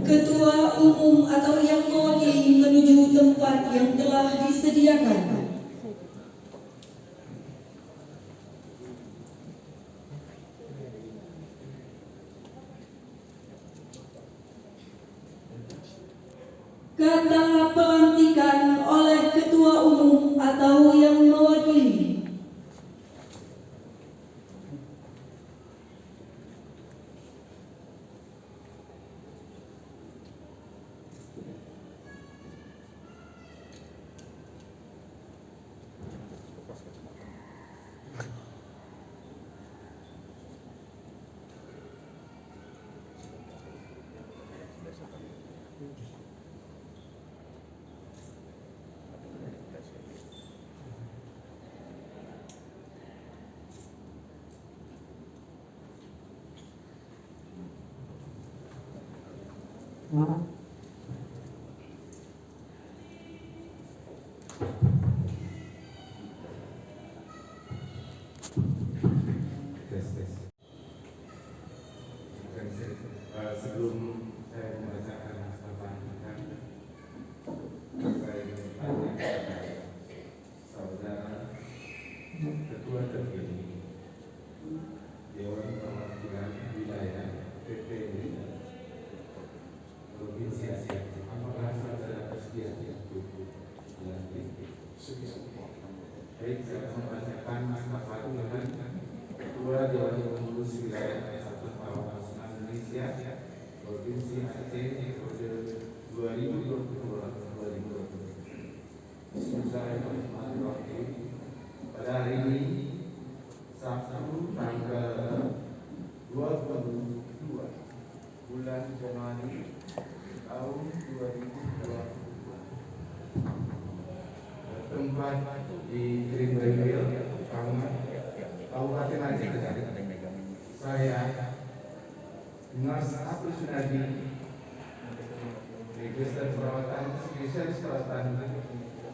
Ketua Umum atau yang mewakili menuju tempat yang telah disediakan. Kata pelantikan oleh Ketua Umum atau yang mewakili. Sebelum saya membacakan naskah pelantikan, saya ingin bertanya kepada saudara Ketua terpilih Dewan Perwakilan Wilayah PPD Provinsi Aceh, apakah saudara bersedia untuk dilantik? Baik, saya akan membacakan naskah pelantikan Ketua Dewan Pengurus Wilayah 1 Kawasan Indonesia Provinsi Aceh periode 2020-2022. Bismillahirrahmanirrahim. Pada hari ini Sabtu tanggal 22 bulan Januari tahun 2022, tempat di Green River, Kabupaten Aceh. Saya Mas Abdul Sunadi, Register Perawatan Spesialis Perawatan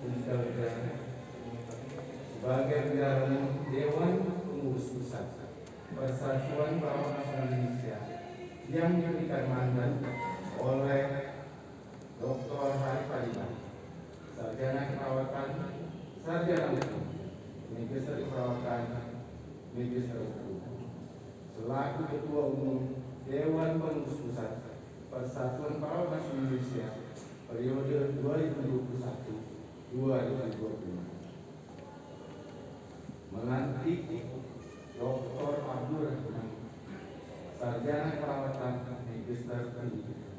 Digital Bidang, sebagai bendahara Dewan Pengurus Pusat Persatuan Perawat Nasional Indonesia yang diberikan mandat oleh Dr. Hari Palima, Sarjana Keperawatan, Sarjana Hukum, Magister Keperawatan, Magister Hukum, selaku Ketua Umum Dewan Pengurus Pusat Persatuan Perawat Nasional Indonesia periode 2021-2020, melantik Dr. Abdul Rahman, Sarjana Perawatan, Magister Pendidikan,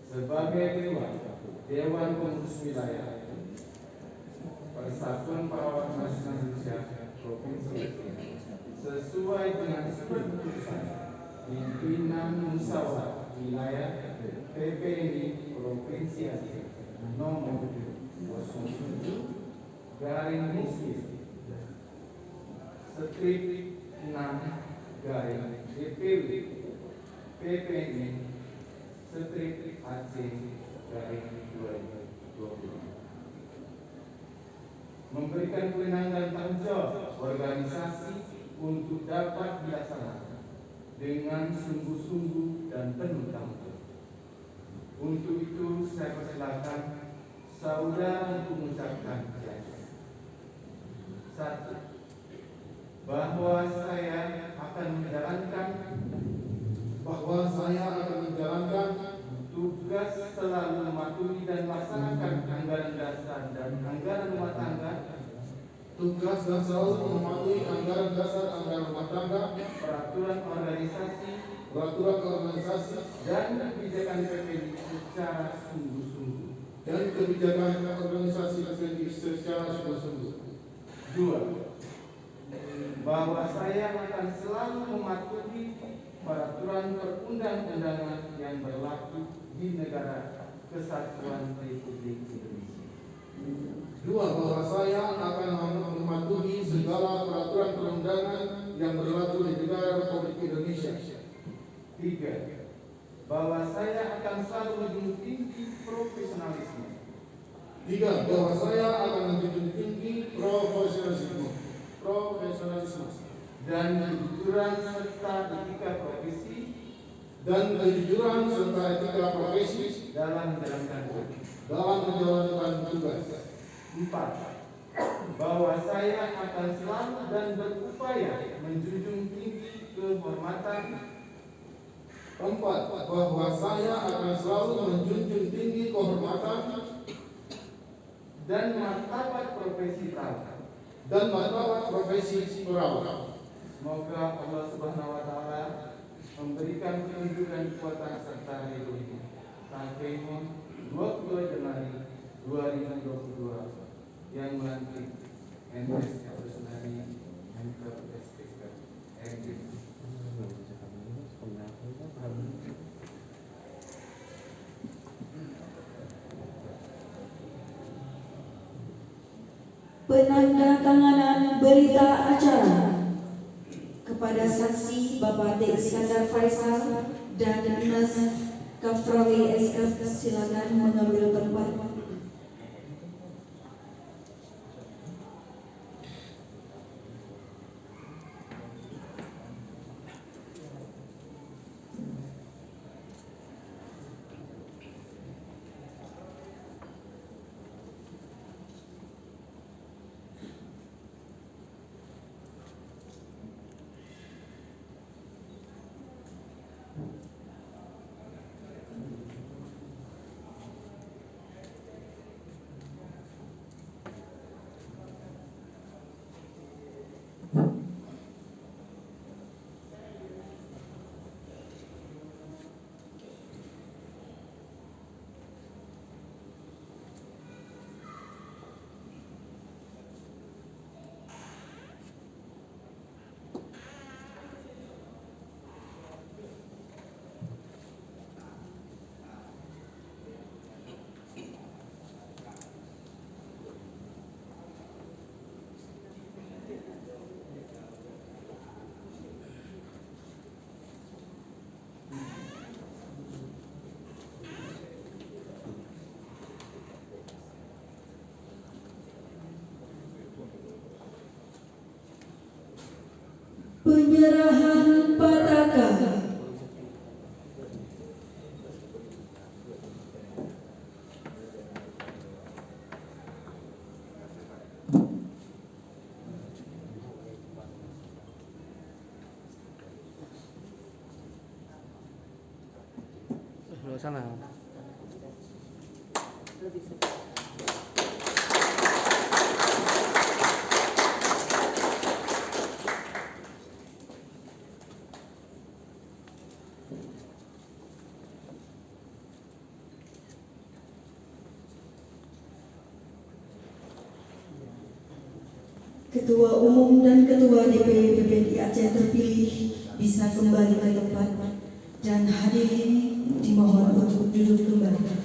sebagai Ketua Dewan Pengurus Wilayah Persatuan Perawat Nasional Indonesia Provinsi sesuai dengan keputusan Pimpinan Musyawarah Wilayah PPD Provinsi Aceh nomor 07/6/DPW PPD Aceh 2020, memberikan kewenangan dan tanggung jawab organisasi untuk dapat dilaksanakan dengan sungguh-sungguh dan penuh tanggung jawab. Untuk itu saya persilakan saudara untuk mengucapkan janji. 1. Bahwa saya akan menjalankan tugas selalu mematuhi dan melaksanakan anggaran dasar dan anggaran rumah tangga, peraturan organisasi dan kebijakan PPD secara sungguh-sungguh. 2. Bahwa saya akan selalu mematuhi peraturan perundang-undangan yang berlaku di negara Kesatuan Republik Indonesia. 2. Bahwa saya akan mematuhi segala peraturan perundangan yang berlaku di negara Republik Indonesia. 3. Bahwa saya akan selalu menjunjung tinggi profesionalisme. 3. Bahwa saya akan menjunjung tinggi profesionalisme dan kejujuran serta etika profesi dan kejujuran serta etika profesi dalam menjalankan tugas. 4. Bahwa saya akan selalu dan berupaya menjunjung tinggi kehormatan. 4. Bahwa saya akan selalu menjunjung tinggi kehormatan dan martabat profesi perawat. Semoga Allah Subhanahu wa taala memberikan petunjuk dan kekuatan serta ridhonya. Sampai 22 Januari 2022 yang melantik Hendris Abdusnani Mentor SPK RI. Penandatanganan berita acara kepada saksi Bapak T. Iskandar Faisal dan Dinas Kafrawi SF, silakan mengambil tempat. Penyerahan Pataka. Sana. Ketua Umum dan Ketua DPD PPD Aceh terpilih bisa kembali ke tempat dan hadirin dimohon untuk duduk kembali.